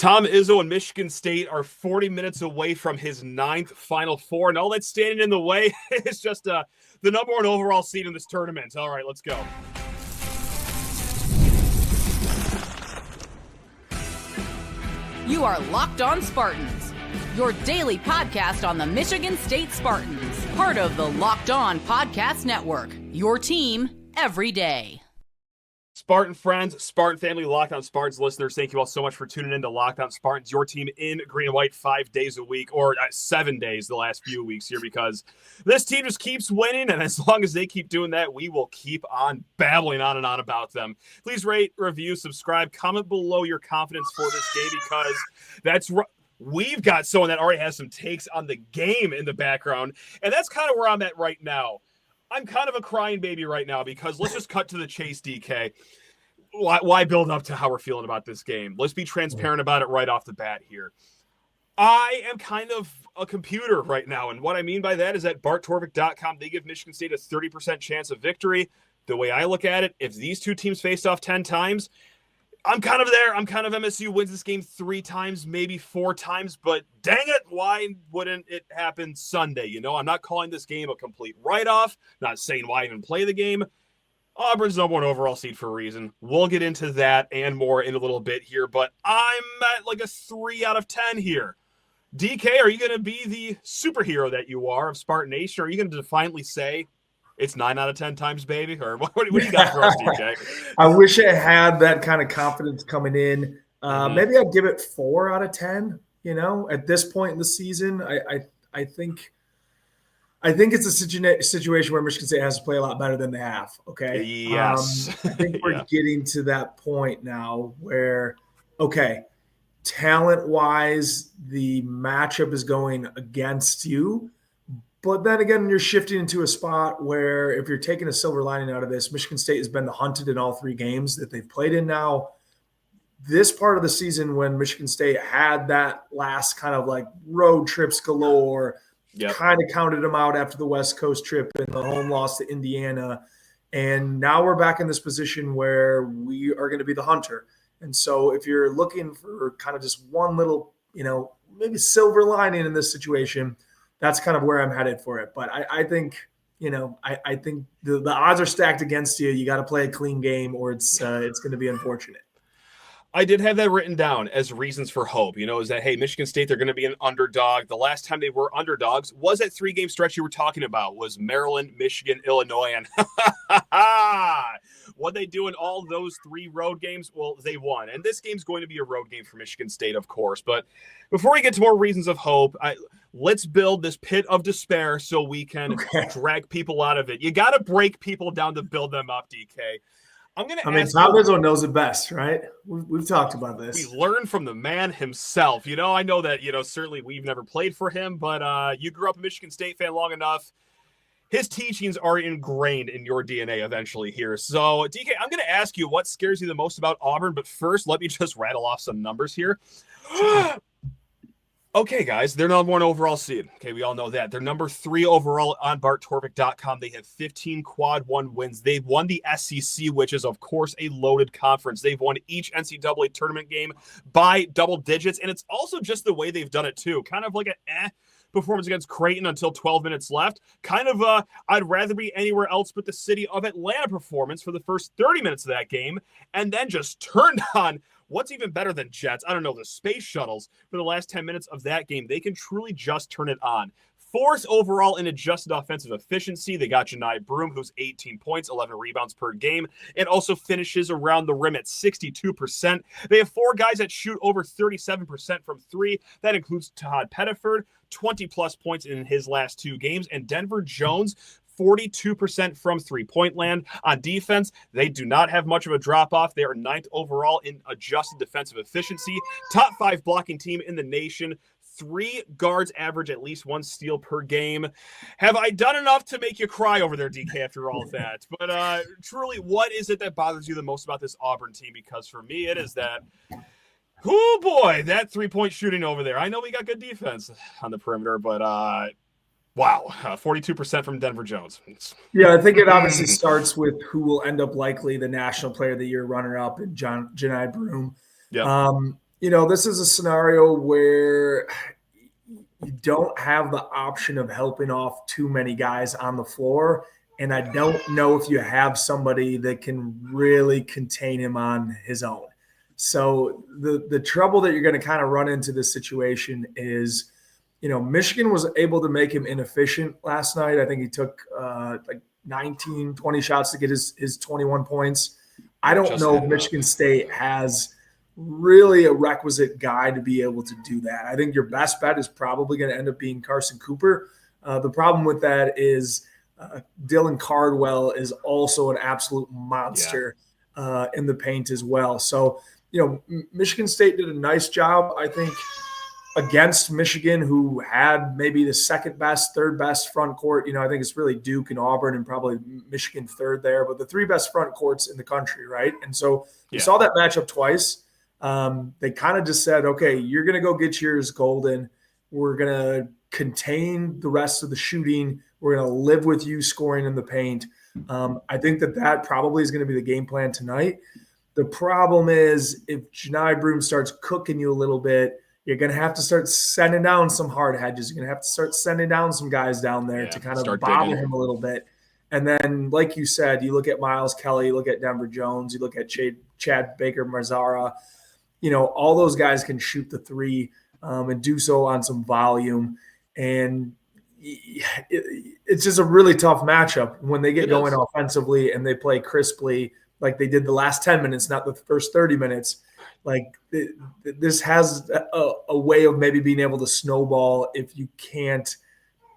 Tom Izzo and Michigan State are 40 minutes away from his 9th Final Four, and all that's standing in the way is just the number 1 overall seed in this tournament. All right, let's go. You are Locked On Spartans, your daily podcast on the Michigan State Spartans, part of the Locked On Podcast Network, your team every day. Spartan friends, Spartan family, Locked On Spartans listeners, thank you all so much for tuning in to Locked On Spartans, your team in green and white 5 days a week, or 7 days the last few weeks here, because this team just keeps winning, and as long as they keep doing that, we will keep on babbling on and on about them. Please rate, review, subscribe, comment below your confidence for this game, because that's right. We've got someone that already has some takes on the game in the background, and that's kind of where I'm at right now. I'm kind of a crying baby right now because let's just cut to the chase, DK. Why build up to how we're feeling about this game? Let's be transparent about it right off the bat here. I am kind of a computer right now, and what I mean by that is at BartTorvik.com, they give Michigan State a 30% chance of victory. The way I look at it, if these two teams faced off 10 times, I'm kind of there. I'm kind of MSU wins this game 3 times, maybe 4 times, but dang it, why wouldn't it happen Sunday? You know, I'm not calling this game a complete write-off, not saying why even play the game. Auburn's number 1 overall seed for a reason. We'll get into that and more in a little bit here, but I'm at like a 3 out of 10 here. DK, are you going to be the superhero that you are of Spartan Nation? Or are you going to defiantly say, it's 9 out of 10 times, baby? Or what do you got for us, DJ? I wish I had that kind of confidence coming in. Maybe I'd give it 4 out of 10. You know, at this point in the season, I think it's a situation where Michigan State has to play a lot better than they have. Okay. Yes. I think we're getting to that point now where, okay, talent-wise, the matchup is going against you. But then again, you're shifting into a spot where if you're taking a silver lining out of this, Michigan State has been the hunted in all 3 games that they've played in now. This part of the season when Michigan State had that last kind of like road trips galore, kind of counted them out after the West Coast trip and the home loss to Indiana. And now we're back in this position where we are going to be the hunter. And so if you're looking for kind of just one little, you know, maybe silver lining in this situation, that's kind of where I'm headed for it. But I think, you know, I think the odds are stacked against you. You got to play a clean game or it's going to be unfortunate. I did have that written down as reasons for hope, you know, is that, hey, Michigan State, they're going to be an underdog. The last time they were underdogs was that 3-game stretch you were talking about, was Maryland, Michigan, Illinois, and what they do in all those 3 road games, well, they won. And this game's going to be a road game for Michigan State, of course. But before we get to more reasons of hope, let's build this pit of despair so we can drag people out of it. You got to break people down to build them up, DK. Tom Izzo knows it best, right? We've talked about this. We learn from the man himself. You know, I know that, you know, certainly we've never played for him, but you grew up a Michigan State fan long enough. His teachings are ingrained in your DNA eventually here. So, DK, I'm going to ask you what scares you the most about Auburn, but first, let me just rattle off some numbers here. Okay, guys, they're number 1 overall seed. Okay, we all know that. They're number 3 overall on BartTorvik.com. They have 15 quad 1 wins. They've won the SEC, which is, of course, a loaded conference. They've won each NCAA tournament game by double digits, and it's also just the way they've done it, too. Kind of like an performance against Creighton until 12 minutes left. Kind of I'd rather be anywhere else but the city of Atlanta performance for the first 30 minutes of that game, and then just turned on what's even better than jets? I don't know, the space shuttles for the last 10 minutes of that game. They can truly just turn it on. 4th overall in adjusted offensive efficiency. They got Johni Broome, who's 18 points, 11 rebounds per game, and also finishes around the rim at 62%. They have 4 guys that shoot over 37% from 3. That includes Tahaad Pettiford, 20-plus points in his last 2 games, and Denver Jones, 42% from three-point land. On defense, they do not have much of a drop-off. They are 9th overall in adjusted defensive efficiency, top 5 blocking team in the nation. 3 guards average at least 1 steal per game. Have I done enough to make you cry over there, DK, after all of that? But truly, what is it that bothers you the most about this Auburn team? Because for me, it is that, oh boy, that 3-point shooting over there. I know we got good defense on the perimeter, but wow, 42% from Denver Jones. Yeah, I think it obviously starts with who will end up likely the National Player of the Year runner-up in Johni Broome. Yeah. This is a scenario where you don't have the option of helping off too many guys on the floor. And I don't know if you have somebody that can really contain him on his own. So the trouble that you're going to kind of run into this situation is, Michigan was able to make him inefficient last night. I think he took like 19, 20 shots to get his 21 points. I don't know if Michigan State has really a requisite guy to be able to do that. I think your best bet is probably going to end up being Carson Cooper. The problem with that is Dylan Cardwell is also an absolute monster in the paint as well. So, Michigan State did a nice job, I think, against Michigan, who had maybe the second best, third best front court. I think it's really Duke and Auburn and probably Michigan third there, but the three best front courts in the country, right? And so you saw that matchup twice. They kind of just said, okay, you're going to go get yours, Golden. We're going to contain the rest of the shooting. We're going to live with you scoring in the paint. I think that probably is going to be the game plan tonight. The problem is if Johni Broome starts cooking you a little bit, you're going to have to start sending down some hard hedges. You're going to have to start sending down some guys down there to kind of bother him a little bit. And then, like you said, you look at Miles Kelly, you look at Denver Jones, you look at Chad Baker-Mazzara. All those guys can shoot the three and do so on some volume. And it's just a really tough matchup when they get going offensively and they play crisply like they did the last 10 minutes, not the first 30 minutes. Like this has a way of maybe being able to snowball if you can't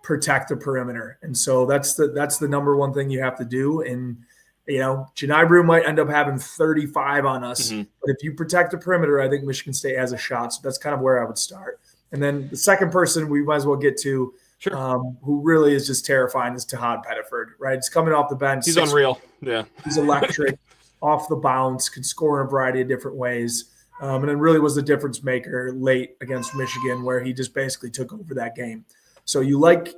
protect the perimeter. And so that's the number one thing you have to do. And, Johni Broome might end up having 35 on us, but if you protect the perimeter, I think Michigan State has a shot. So that's kind of where I would start. And then the second person we might as well get to, who really is just terrifying, is Tahaad Pettiford, right? He's coming off the bench. He's unreal. Yeah. He's electric, off the bounce, can score in a variety of different ways. And it really was the difference maker late against Michigan, where he just basically took over that game. So you like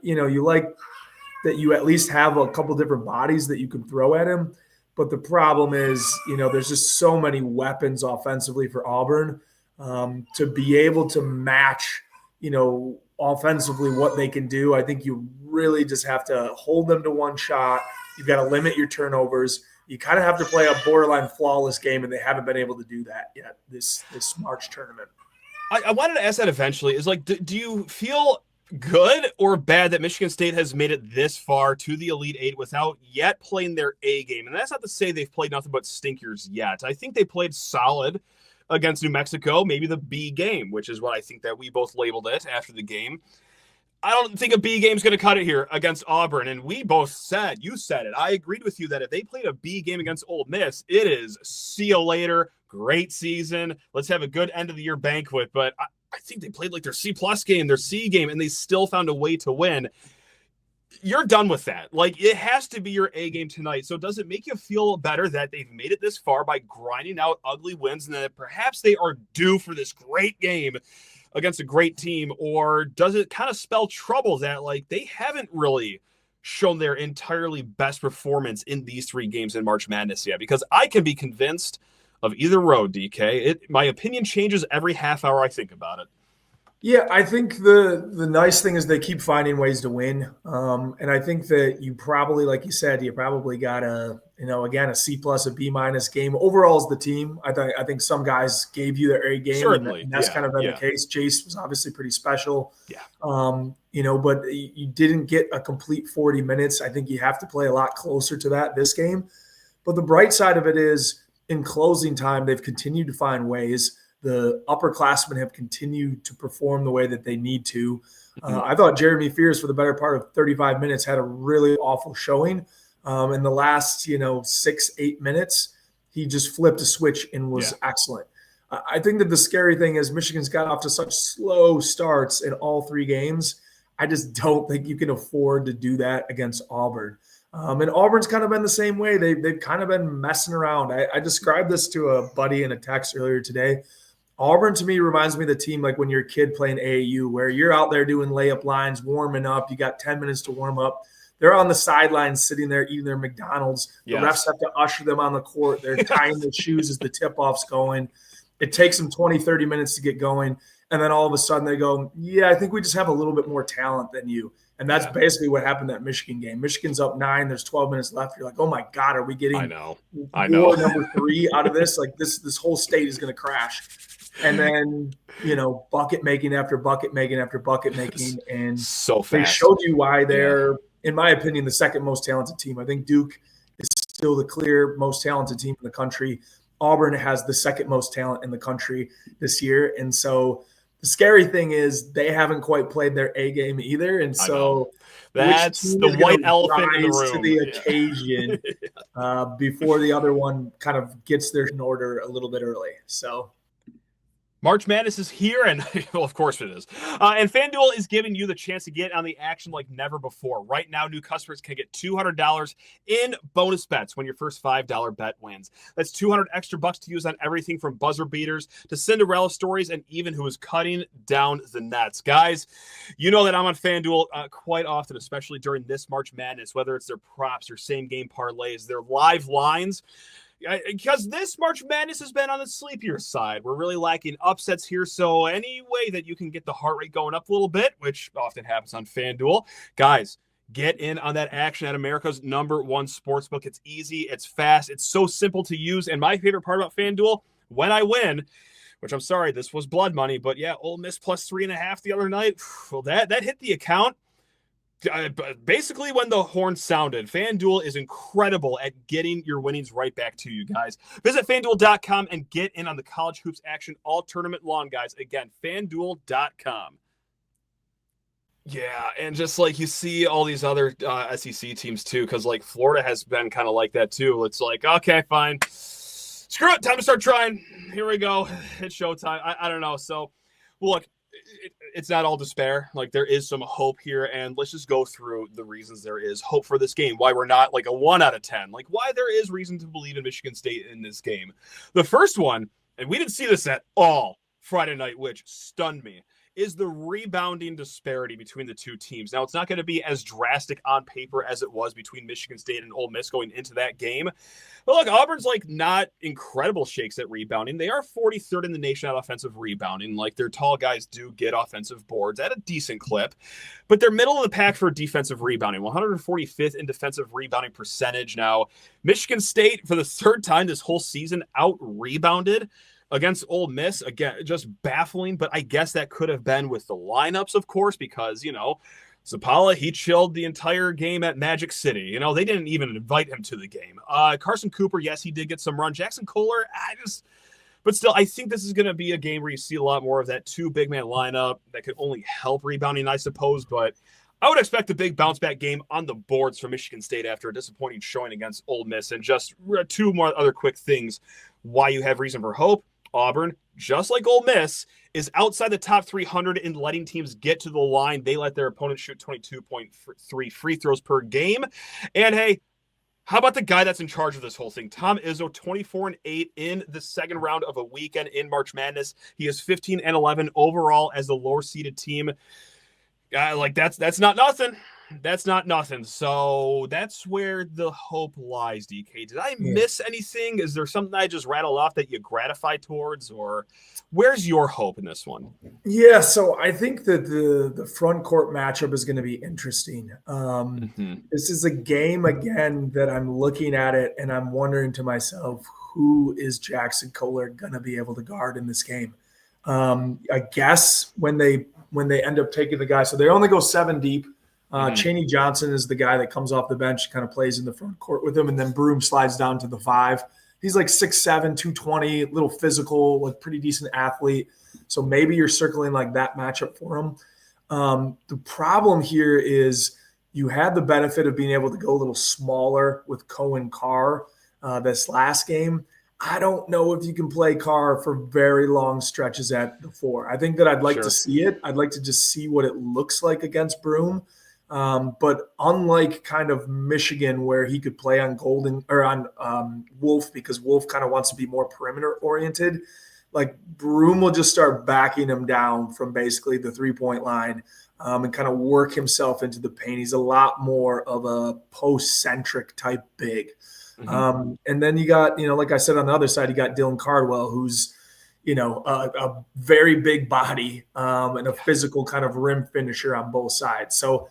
that you at least have a couple different bodies that you can throw at him. But the problem is, there's just so many weapons offensively for Auburn to be able to match, offensively what they can do. I think you really just have to hold them to one shot. You've got to limit your turnovers. You kind of have to play a borderline flawless game, and they haven't been able to do that yet this March tournament. I wanted to ask that eventually. Is like, do you feel good or bad that Michigan State has made it this far to the Elite Eight without yet playing their A game? And that's not to say they've played nothing but stinkers yet. I think they played solid against New Mexico, maybe the B game, which is what I think that we both labeled it after the game. I don't think a B game is going to cut it here against Auburn. And we both said, you said it, I agreed with you that if they played a B game against Ole Miss, it is see you later, great season, let's have a good end of the year banquet. But I think they played like their C+ game, their C game, and they still found a way to win. You're done with that. Like, it has to be your A game tonight. So does it make you feel better that they've made it this far by grinding out ugly wins and that perhaps they are due for this great game against a great team? Or does it kind of spell trouble that, like, they haven't really shown their entirely best performance in these three games in March Madness yet? Because I can be convinced of either road, DK. My opinion changes every half hour I think about it. Yeah, I think the nice thing is they keep finding ways to win. And I think that you probably, like you said, you probably got again, a C+, a B- game. Overall as the team, I think some guys gave you their A game. Certainly. And that's kind of been the case. Jace was obviously pretty special. Yeah. But you didn't get a complete 40 minutes. I think you have to play a lot closer to that this game. But the bright side of it is in closing time, they've continued to find ways. The upperclassmen have continued to perform the way that they need to. I thought Jeremy Fears, for the better part of 35 minutes, had a really awful showing. In the last, 6-8 minutes, he just flipped a switch and was excellent. I think that the scary thing is Michigan's got off to such slow starts in all three games. I just don't think you can afford to do that against Auburn. And Auburn's kind of been the same way. They've kind of been messing around. I described this to a buddy in a text earlier today. Auburn, to me, reminds me of the team like when you're a kid playing AAU, where you're out there doing layup lines, warming up. You got 10 minutes to warm up. They're on the sidelines sitting there eating their McDonald's. The refs have to usher them on the court. They're tying their shoes as the tip-off's going. It takes them 20, 30 minutes to get going. And then all of a sudden they go, yeah, I think we just have a little bit more talent than you. And that's basically what happened that Michigan game. Michigan's up 9. There's 12 minutes left. You're like, oh, my God, are we getting war number 3 out of this? Like this whole state is going to crash. And then, bucket making after bucket making after bucket making. And so fast. They showed you why they're, in my opinion, the second most talented team. I think Duke is still the clear most talented team in the country. Auburn has the second most talent in the country this year. And so the scary thing is they haven't quite played their A game either. And so that's the white elephant in the room to the occasion before the other one kind of gets their in order a little bit early. So March Madness is here, and well, of course it is. And FanDuel is giving you the chance to get on the action like never before. Right now, new customers can get $200 in bonus bets when your first $5 bet wins. That's $200 extra bucks to use on everything from buzzer beaters to Cinderella stories and even who is cutting down the nets. Guys, you know that I'm on FanDuel quite often, especially during this March Madness, whether it's their props or same-game parlays, their live lines. Because this March Madness has been on the sleepier side. We're really lacking upsets here, so any way that you can get the heart rate going up a little bit, which often happens on FanDuel, guys, get in on that action at America's #1 sportsbook. It's easy, it's fast, it's so simple to use, and my favorite part about FanDuel, when I win, which I'm sorry, this was blood money, but yeah, Ole Miss plus 3.5 the other night, well, that hit the account. Basically, when the horn sounded, FanDuel is incredible at getting your winnings right back to you guys. Visit FanDuel.com and get in on the college hoops action all tournament long, guys. Again, FanDuel.com. Yeah, and just like you see all these other SEC teams too, because like Florida has been kind of like that too. It's like, okay, fine. Screw it. Time to start trying. Here we go. It's showtime. I don't know. So, look. It's not all despair. Like, there is some hope here, and let's just go through the reasons there is hope for this game, why we're not like a 1 out of 10, like why there is reason to believe in Michigan State in this game. The first one, and we didn't see this at all Friday night, which stunned me, is the rebounding disparity between the two teams. Now, it's not going to be as drastic on paper as it was between Michigan State and Ole Miss going into that game. But look, Auburn's like not incredible shakes at rebounding. They are 43rd in the nation at offensive rebounding. Like, their tall guys do get offensive boards at a decent clip, but they're middle of the pack for defensive rebounding, 145th in defensive rebounding percentage. Now, Michigan State, for the third time this whole season, out-rebounded against Ole Miss. Again, just baffling, but I guess that could have been with the lineups, of course, because, Zapala, he chilled the entire game at Magic City. They didn't even invite him to the game. Carson Cooper, yes, he did get some run. Jackson Kohler, but still, I think this is going to be a game where you see a lot more of that 2 big man lineup that could only help rebounding, I suppose, but I would expect a big bounce back game on the boards for Michigan State after a disappointing showing against Ole Miss. And just 2 more other quick things why you have reason for hope. Auburn, just like Ole Miss, is outside the top 300 in letting teams get to the line. They let their opponents shoot 22.3 free throws per game. And hey, how about the guy that's in charge of this whole thing? Tom Izzo, 24-8 in the second round of a weekend in March Madness. He is 15-11 overall as the lower seeded team. That's not nothing. That's not nothing. So that's where the hope lies, DK. Did I miss anything? Is there something I just rattled off that you gratify towards, or where's your hope in this one? Yeah, so I think that the front court matchup is going to be interesting. This is a game, again, that I'm looking at it and I'm wondering to myself, who is Jackson Kohler going to be able to guard in this game? I guess when they end up taking the guy, so they only go 7 deep. Chaney Johnson is the guy that comes off the bench, kind of plays in the front court with him, and then Broom slides down to the 5. He's like 6'7", 220, little physical, like pretty decent athlete. So maybe you're circling like that matchup for him. The problem here is you had the benefit of being able to go a little smaller with Cohen Carr this last game. I don't know if you can play Carr for very long stretches at the 4. I think that I'd like to see it. I'd like to just see what it looks like against Broom. But unlike kind of Michigan, where he could play on Golden or on Wolf, because Wolf kind of wants to be more perimeter oriented, like Broom will just start backing him down from basically the 3-point line and kind of work himself into the paint. He's a lot more of a post-centric type big. And then you got, like I said, on the other side, you got Dylan Cardwell, who's, a very big body and a physical kind of rim finisher on both sides. So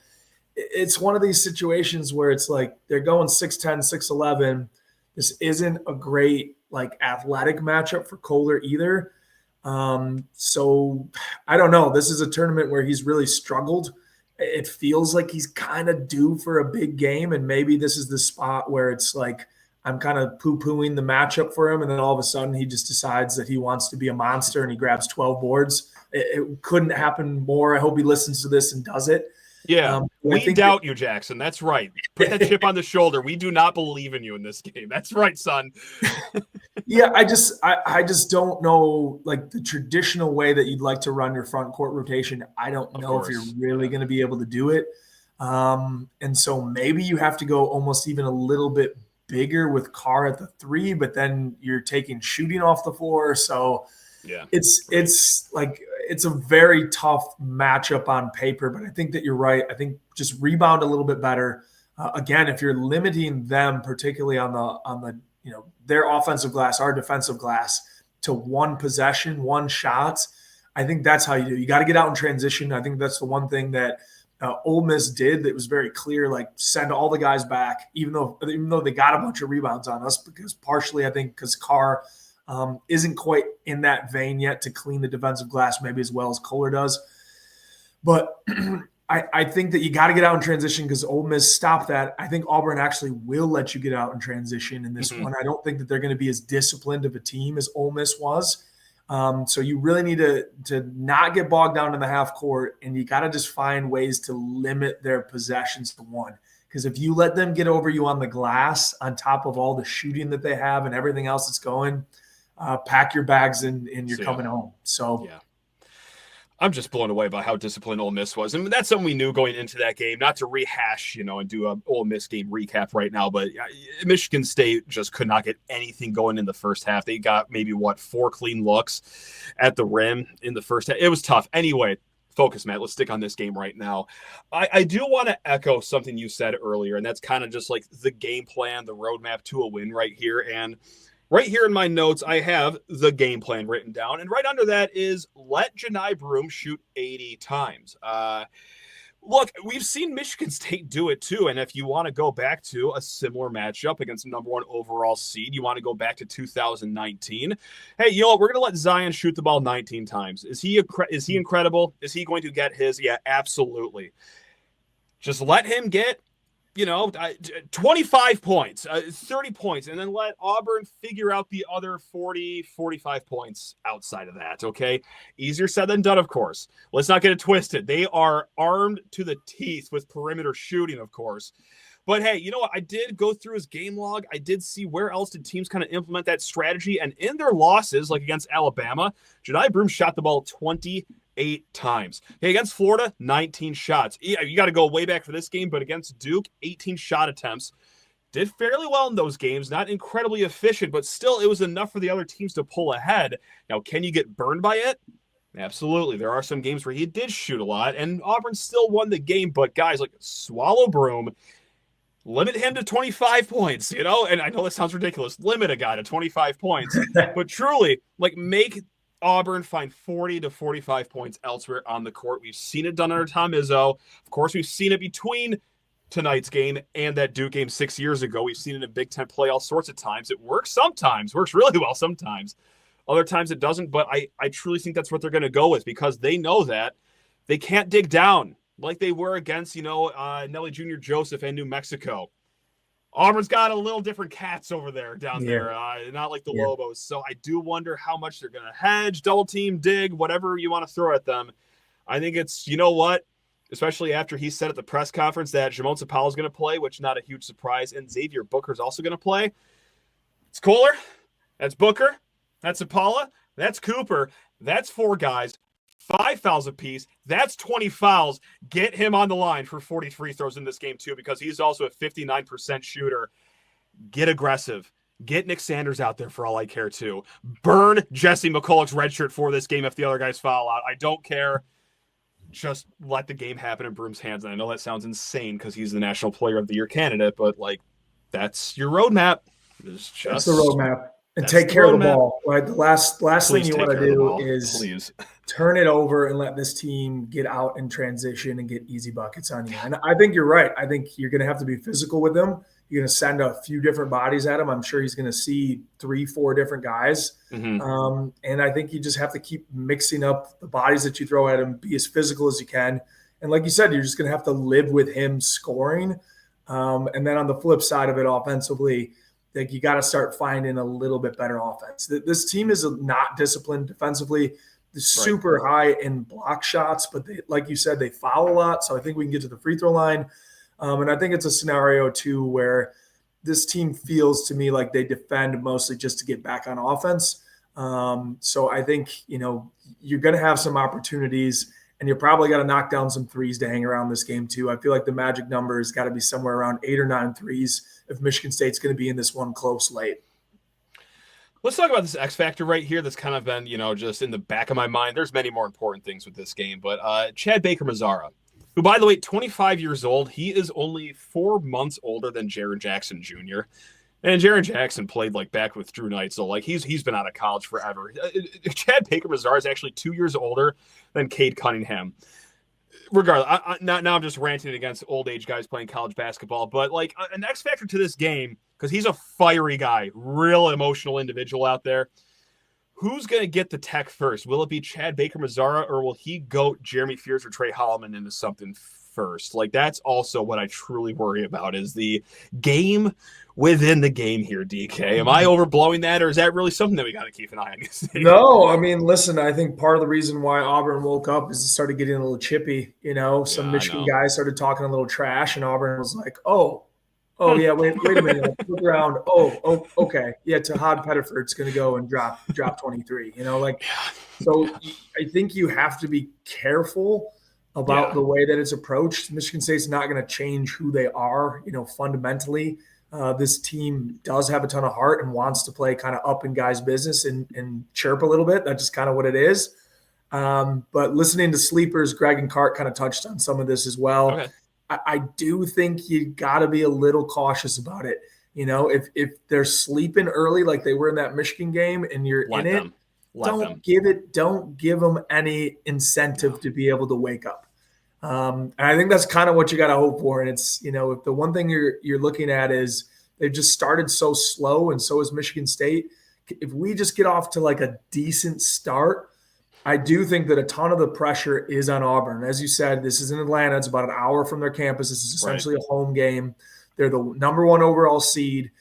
it's one of these situations where it's like they're going 6'10", 6'11". This isn't a great like athletic matchup for Kohler either. So I don't know. This is a tournament where he's really struggled. It feels like he's kind of due for a big game, and maybe this is the spot where it's like I'm kind of poo-pooing the matchup for him, and then all of a sudden he just decides that he wants to be a monster and he grabs 12 boards. It couldn't happen more. I hope he listens to this and does it. Yeah, we doubt you, Jackson. That's right. Put that chip on the shoulder. We do not believe in you in this game. That's right, son. Yeah, I just don't know, like, the traditional way that you'd like to run your front court rotation. I don't know if you're really going to be able to do it. And so maybe you have to go almost even a little bit bigger with Carr at the 3, but then you're taking shooting off the floor. So yeah, it's like it's a very tough matchup on paper, but I think that you're right. I think just rebound a little bit better. Again, if you're limiting them, particularly on the their offensive glass, our defensive glass, to one possession, one shot, I think that's how you do. You got to get out in transition. I think that's the one thing that Ole Miss did that was very clear. Like, send all the guys back, even though they got a bunch of rebounds on us, because partially I think because Carr isn't quite in that vein yet to clean the defensive glass maybe as well as Kohler does. But I think that you got to get out in transition because Ole Miss stopped that. I think Auburn actually will let you get out in transition in this one. I don't think that they're going to be as disciplined of a team as Ole Miss was. So you really need to not get bogged down in the half court, and you got to just find ways to limit their possessions to one. Because if you let them get over you on the glass on top of all the shooting that they have and everything else that's going, pack your bags and you're coming home. So yeah. I'm just blown away by how disciplined Ole Miss was. And that's something we knew going into that game, not to rehash, and do a Ole Miss game recap right now, but Michigan State just could not get anything going in the first half. They got maybe 4 clean looks at the rim in the first half. It was tough. Anyway, focus, Matt. Let's stick on this game right now. I do want to echo something you said earlier, and that's kind of just like the game plan, the roadmap to a win right here. And right here in my notes, I have the game plan written down. And right under that is let Johni Broome shoot 80 times. Look, we've seen Michigan State do it too. And if you want to go back to a similar matchup against the number 1 overall seed, you want to go back to 2019. Hey, we're going to let Zion shoot the ball 19 times. Is he incredible? Is he going to get his? Yeah, absolutely. Just let him get 25 points, 30 points, and then let Auburn figure out the other 40, 45 points outside of that, okay? Easier said than done, of course. Let's not get it twisted. They are armed to the teeth with perimeter shooting, of course. But hey, you know what? I did go through his game log. I did see where else did teams kind of implement that strategy. And in their losses, like against Alabama, Johni Broome shot the ball 28 times. Okay, against Florida, 19 shots. Yeah, you got to go way back for this game, but against Duke, 18 shot attempts. Did fairly well in those games. Not incredibly efficient, but still it was enough for the other teams to pull ahead. Now, can you get burned by it? Absolutely. There are some games where he did shoot a lot, and Auburn still won the game. But guys, like, swallow Broome. Limit him to 25 points, and I know that sounds ridiculous. Limit a guy to 25 points, but truly, like, make Auburn find 40 to 45 points elsewhere on the court. We've seen it done under Tom Izzo. Of course, we've seen it between tonight's game and that Duke game 6 years ago. We've seen it in Big Ten play all sorts of times. It works sometimes, works really well sometimes. Other times it doesn't, but I truly think that's what they're going to go with because they know that they can't dig down like they were against, Nelly Jr. Joseph and New Mexico. Auburn's got a little different cats over there down there, not like the Lobos. So I do wonder how much they're going to hedge, double team, dig, whatever you want to throw at them. I think it's, especially after he said at the press conference that Jamon Sapala is going to play, which not a huge surprise, and Xavier Booker's also going to play. It's Kohler. That's Booker. That's Sapala. That's Cooper. That's 4 guys. 5 fouls apiece. That's 20 fouls. Get him on the line for 40 free throws in this game, too, because he's also a 59% shooter. Get aggressive. Get Nick Sanders out there for all I care, too. Burn Jesse McCulloch's red shirt for this game if the other guys foul out. I don't care. Just let the game happen in Broome's hands. And I know that sounds insane because he's the National Player of the Year candidate, but, that's your roadmap. That's the roadmap. And take care of the ball, right? The last thing you want to do is turn it over and let this team get out and transition and get easy buckets on you. And I think you're right. I think you're going to have to be physical with him. You're going to send a few different bodies at him. I'm sure he's going to see 3-4 different guys. Mm-hmm. And I think you just have to keep mixing up the bodies that you throw at him, be as physical as you can. And like you said, you're just going to have to live with him scoring. And then on the flip side of it, offensively, like you got to start finding a little bit better offense. This team is not disciplined defensively. They're super high in block shots, but they, like you said, they foul a lot. So I think we can get to the free throw line. And I think it's a scenario too where this team feels to me like they defend mostly just to get back on offense. So I think, you're going to have some opportunities, and you're probably going to knock down some threes to hang around this game too. I feel like the magic number has got to be somewhere around 8 or 9 threes if Michigan State's going to be in this one close late. Let's talk about this X factor right here that's kind of been, just in the back of my mind. There's many more important things with this game, but Chad Baker-Mazara, who, by the way, 25 years old, he is only 4 months older than Jaren Jackson Jr., and Jaren Jackson played back with Drew Knight, so he's been out of college forever. Chad Baker-Mazara is actually 2 years older than Cade Cunningham. Regardless, now I'm just ranting against old age guys playing college basketball, but an X factor to this game, because he's a fiery guy, real emotional individual out there. Who's going to get the tech first? Will it be Chad Baker-Mazara, or will he goat Jeremy Fears or Trey Holloman into something first? That's also what I truly worry about, is the game within the game here, DK. Am I overblowing that, or is that really something that we got to keep an eye on? No, I mean, listen, I think part of the reason why Auburn woke up is it started getting a little chippy. Some Michigan guys started talking a little trash, and Auburn was like, oh yeah, wait a minute, look around. Oh, okay, yeah, Tahaad Pettiford's going to go and drop 23. So I think you have to be careful about the way that it's approached. Michigan State's not going to change who they are, fundamentally. This team does have a ton of heart and wants to play kind of up in guys' business and chirp a little bit. That's just kind of what it is. But listening to Sleepers, Greg and Cart kind of touched on some of this as well. Okay. I do think you got to be a little cautious about it. If they're sleeping early like they were in that Michigan game and you're in it, don't give them any incentive to be able to wake up. And I think that's kind of what you got to hope for. And it's, if the one thing you're looking at is they've just started so slow, and so is Michigan State. If we just get off to a decent start, I do think that a ton of the pressure is on Auburn. As you said, this is in Atlanta. It's about an hour from their campus. This is essentially a home game. They're the number 1 overall seed.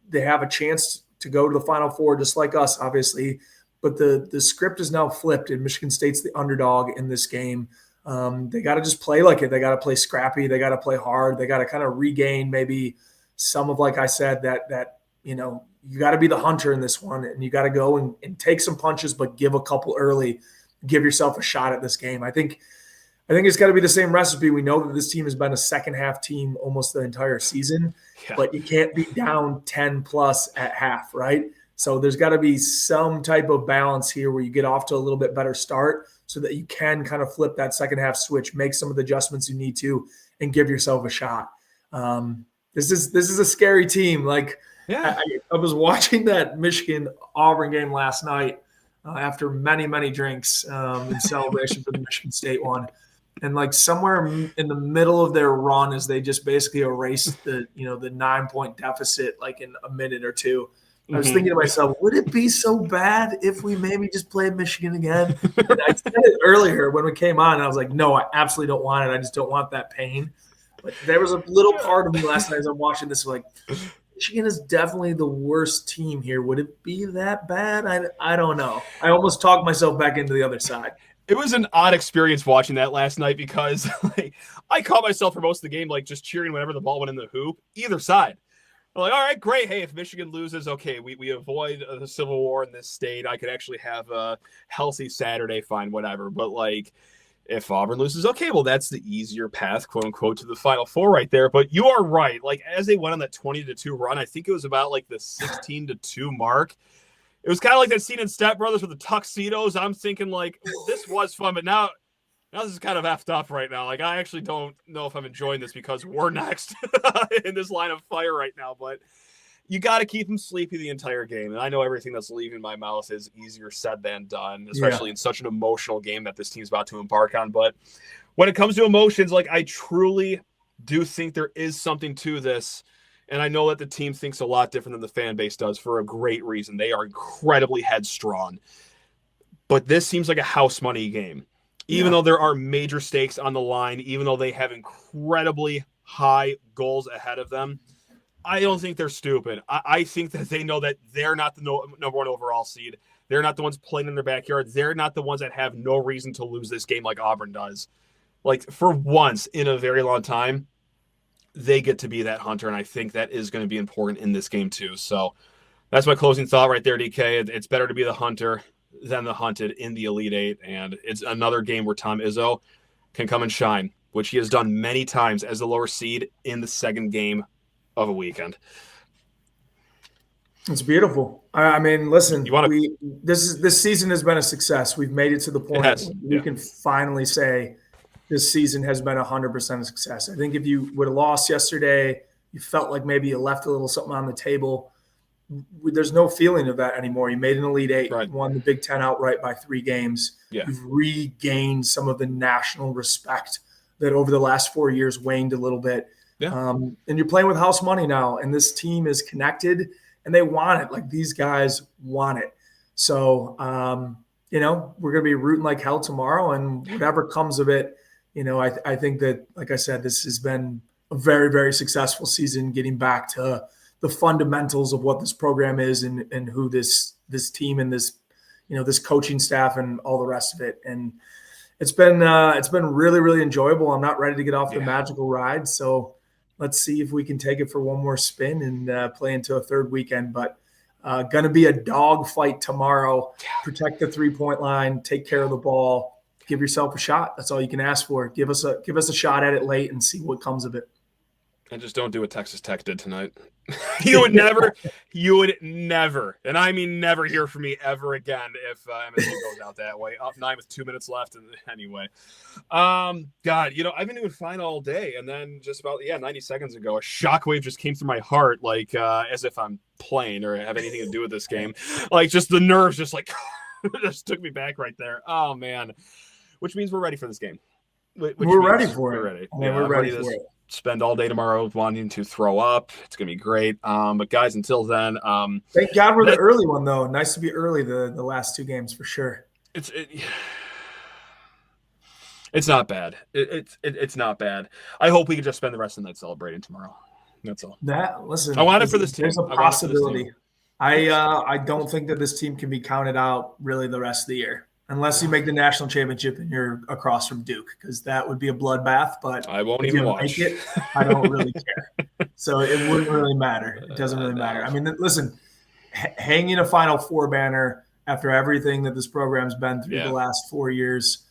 They have a chance to go to the Final Four, just like us, obviously. But the script is now flipped, and Michigan State's the underdog in this game. They got to just play like it. They got to play scrappy. They got to play hard. They got to kind of regain maybe some of, like I said, that you got to be the hunter in this one, and you got to go and take some punches, but give a couple early, give yourself a shot at this game. I think it's got to be the same recipe. We know that this team has been a second half team almost the entire season, but you can't be down 10 plus at half, right? So there's got to be some type of balance here where you get off to a little bit better start so that you can kind of flip that second half switch, make some of the adjustments you need to, and give yourself a shot. This is a scary team. I was watching that Michigan-Auburn game last night after many, many drinks in celebration for the Michigan State one. And somewhere in the middle of their run as they just basically erased the 9-point deficit in a minute or two, I was thinking to myself, would it be so bad if we maybe just played Michigan again? And I said it earlier when we came on, and I was like, no, I absolutely don't want it. I just don't want that pain. But there was a little part of me last night as I'm watching this, Michigan is definitely the worst team here. Would it be that bad? I don't know. I almost talked myself back into the other side. It was an odd experience watching that last night because I caught myself for most of the game just cheering whenever the ball went in the hoop, either side. I'm all right, great. Hey, if Michigan loses, okay, we avoid the Civil War in this state. I could actually have a healthy Saturday, fine, whatever. But if Auburn loses, okay, well, that's the easier path, quote unquote, to the Final Four right there. But you are right. As they went on that 20-2 run, I think it was about the 16-2 mark. It was kind of like that scene in Step Brothers with the tuxedos. I'm thinking this was fun, but now this is kind of effed up right now. I actually don't know if I'm enjoying this because we're next in this line of fire right now. But you got to keep them sleepy the entire game. And I know everything that's leaving my mouth is easier said than done, especially in such an emotional game that this team's about to embark on. But when it comes to emotions, like, I truly do think there is something to this. And I know that the team thinks a lot different than the fan base does for a great reason. They are incredibly headstrong. But this seems like a house money game. Even though there are major stakes on the line, even though they have incredibly high goals ahead of them, I don't think they're stupid. I think that they know that they're not the number one overall seed. They're not the ones playing in their backyard. They're not the ones that have no reason to lose this game like Auburn does. Like, for once in a very long time, they get to be that hunter, and I think that is going to be important in this game too. So that's my closing thought right there, DK. It's better to be the hunter than the hunted in the Elite Eight, and it's another game where Tom Izzo can come and shine, which he has done many times as the lower seed in the second game of a weekend. It's beautiful. I mean, listen, this season has been a success. We've made it to the point we can finally say this season has been 100% a success. I think if you would have lost yesterday, you felt like maybe you left a little something on the table. There's no feeling of that anymore. You made an Elite Eight, won the Big Ten outright by 3 games. Yeah. You've regained some of the national respect that over the last 4 years waned a little bit. Yeah. And you're playing with house money now, and this team is connected, and they want it. Like, these guys want it. So, we're going to be rooting like hell tomorrow, and whatever comes of it, I think that, like I said, this has been a very, very successful season, getting back to the fundamentals of what this program is and who this team and this coaching staff and all the rest of it. And it's been really, really enjoyable. I'm not ready to get off the magical ride. So let's see if we can take it for one more spin and play into a third weekend. But going to be a dog fight tomorrow. Protect the 3-point line, take care of the ball, give yourself a shot. That's all you can ask for. Give us a shot at it late and see what comes of it. And just don't do what Texas Tech did tonight. You would never, and I mean never, hear from me ever again if MSU goes out that way. Up 9 with 2 minutes left. And anyway, God, I've been doing fine all day, and then just about 90 seconds ago, a shockwave just came through my heart, like as if I'm playing or have anything to do with this game. Like, just the nerves, just like just took me back right there. Oh man, which means we're ready for this game. We're ready for it. We're ready. We're ready for it. Spend all day tomorrow wanting to throw up. It's gonna be great. But guys, until then, thank God we're the early one though. Nice to be early the last 2 games for sure. It's not bad. It's not bad. I hope we can just spend the rest of the night celebrating tomorrow. That's all. Listen, I want it for this team. There's a possibility. I don't think that this team can be counted out really the rest of the year. Unless you make the national championship and you're across from Duke, because that would be a bloodbath. But I won't even watch. Make it, I don't really care. So it wouldn't really matter. It doesn't really matter. I mean, listen, hanging a Final Four banner after everything that this program's been through the last 4 years,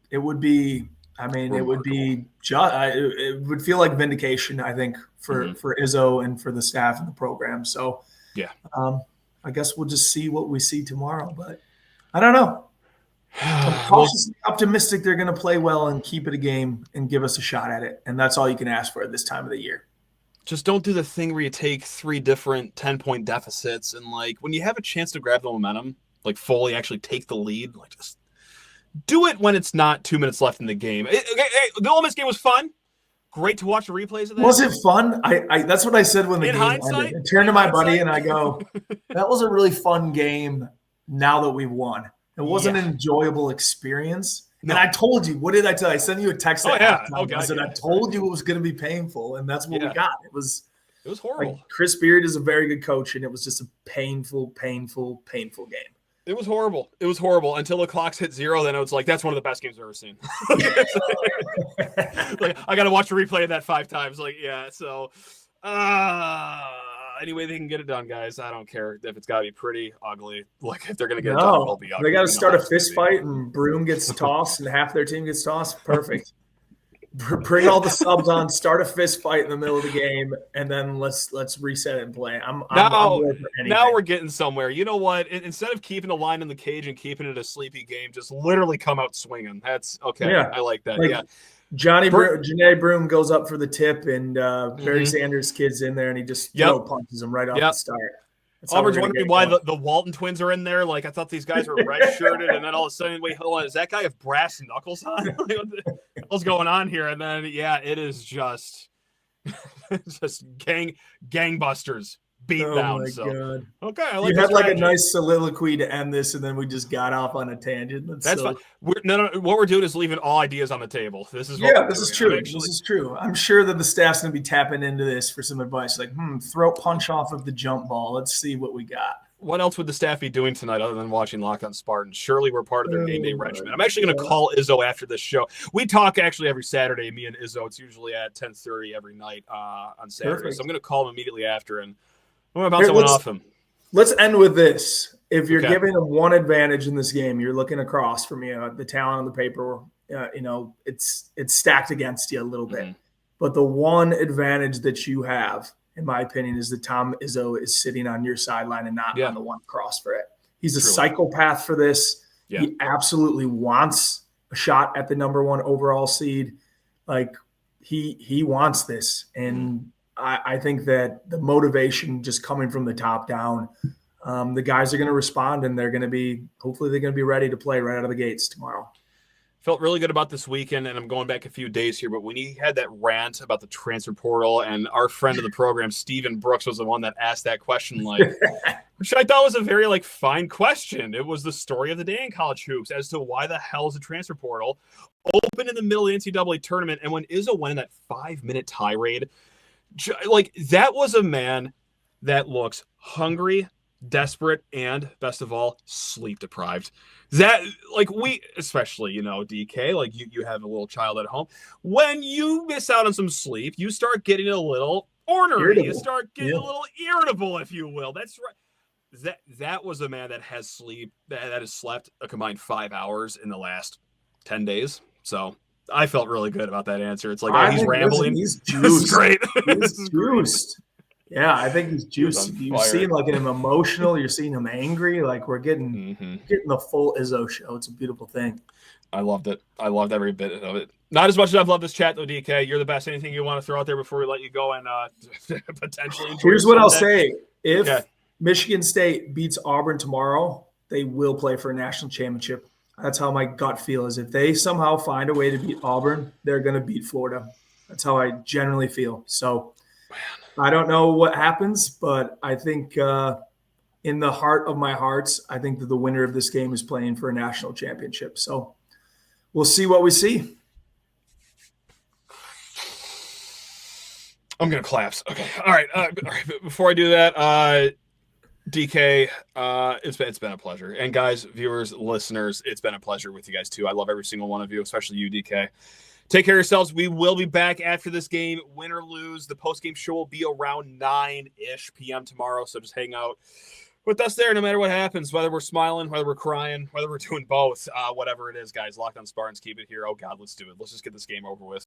it would be. I mean, it would be just. It would feel like vindication, I think, for Izzo and for the staff and the program. So I guess we'll just see what we see tomorrow, but. I don't know. I'm cautiously optimistic they're going to play well and keep it a game and give us a shot at it. And that's all you can ask for at this time of the year. Just don't do the thing where you take 3 different 10-point deficits and, like, when you have a chance to grab the momentum, like, fully actually take the lead, like, just do it when it's not 2 minutes left in the game. The Ole Miss game was fun. Great to watch the replays of that. Was it fun? I that's what I said when the game ended. I turned to my buddy and I go, that was a really fun game. Now that we've won, it wasn't an enjoyable experience. No. And I told you, what did I tell you? I sent you a text. I said, I told you it was going to be painful. And that's what we got. It was horrible. Like, Chris Beard is a very good coach. And it was just a painful game. It was horrible. It was horrible until the clocks hit 0. Then it was like, that's one of the best games I've ever seen. Like, I got to watch a replay of that 5 times. Like, so, any way they can get it done, guys. I don't care if it's got to be pretty ugly. Like, if they're going to get it done, it'll be ugly. They got to start a fist fight and Broom gets tossed and half their team gets tossed. Perfect. Bring all the subs on, start a fist fight in the middle of the game, and then let's reset it and play. I'm bored for anything. Now we're getting somewhere. You know what? Instead of keeping the line in the cage and keeping it a sleepy game, just literally come out swinging. That's okay. Yeah. I like that. Yeah. Johni Broome goes up for the tip, and Barry Sanders' kid's in there, and he just punches him right off the start. Auburn's wondering why the Walton twins are in there. Like, I thought these guys were red-shirted, and then all of a sudden, wait, hold on, is that guy have brass knuckles on? Like, what's going on here? And then, it is just gangbusters beat down. God. Okay, I like you had like a nice soliloquy to end this, and then we just got off on a tangent. That's fine. What we're doing is leaving all ideas on the table. This is this is true. This is true. I'm sure that the staff's going to be tapping into this for some advice, like throat punch off of the jump ball. Let's see what we got. What else would the staff be doing tonight other than watching Locked On Spartans? Surely we're part of their game day regimen. I'm actually going to call Izzo after this show. We talk actually every Saturday, me and Izzo. It's usually at 10:30 every night on Saturday. Perfect. So I'm going to call him immediately after, and I'm going to bounce someone off him. Let's end with this. If you're giving them one advantage in this game, you're looking across from the talent on the paper. It's stacked against you a little bit. But the one advantage that you have, in my opinion, is that Tom Izzo is sitting on your sideline and not on the one cross for it. He's a psychopath for this. Yeah. He absolutely wants a shot at the number 1 overall seed. Like he wants this. And I think that the motivation just coming from the top down, the guys are going to respond, and hopefully they're going to be ready to play right out of the gates tomorrow. Felt really good about this weekend, and I'm going back a few days here, but when he had that rant about the transfer portal, and our friend of the program, Stephen Brooks, was the one that asked that question, which I thought was a very fine question. It was the story of the day in college hoops as to why the hell is the transfer portal open in the middle of the NCAA tournament. And when Izzo went in that 5-minute tirade, that was a man that looks hungry, desperate, and best of all, sleep deprived. That we, especially, DK, you have a little child at home. When you miss out on some sleep, you start getting a little ornery. You start getting a little irritable, if you will. That's right. That was a man that has slept a combined 5 hours in the last 10 days. So I felt really good about that answer. It's he's rambling. He's juiced. This is great. He's juiced. Yeah, I think he's juiced. You've seen him emotional. You're seeing him angry. We're getting the full Izzo show. It's a beautiful thing. I loved it. I loved every bit of it. Not as much as I've loved this chat, though, DK. You're the best. Anything you want to throw out there before we let you go and potentially? Here's what I'll say. If Michigan State beats Auburn tomorrow, they will play for a national championship. That's how my gut feel is. If they somehow find a way to beat Auburn, they're going to beat Florida. That's how I generally feel. So I don't know what happens, but I think in the heart of my hearts, I think that the winner of this game is playing for a national championship. So we'll see what we see. I'm going to collapse. Okay. All right. Before I do that, DK, it's been a pleasure. And guys, viewers, listeners, it's been a pleasure with you guys too. I love every single one of you, especially you, DK. Take care of yourselves. We will be back after this game, win or lose. The post-game show will be around 9-ish p.m. tomorrow, so just hang out with us there no matter what happens, whether we're smiling, whether we're crying, whether we're doing both, whatever it is, guys. Locked On Spartans, keep it here. Oh, God, let's do it. Let's just get this game over with.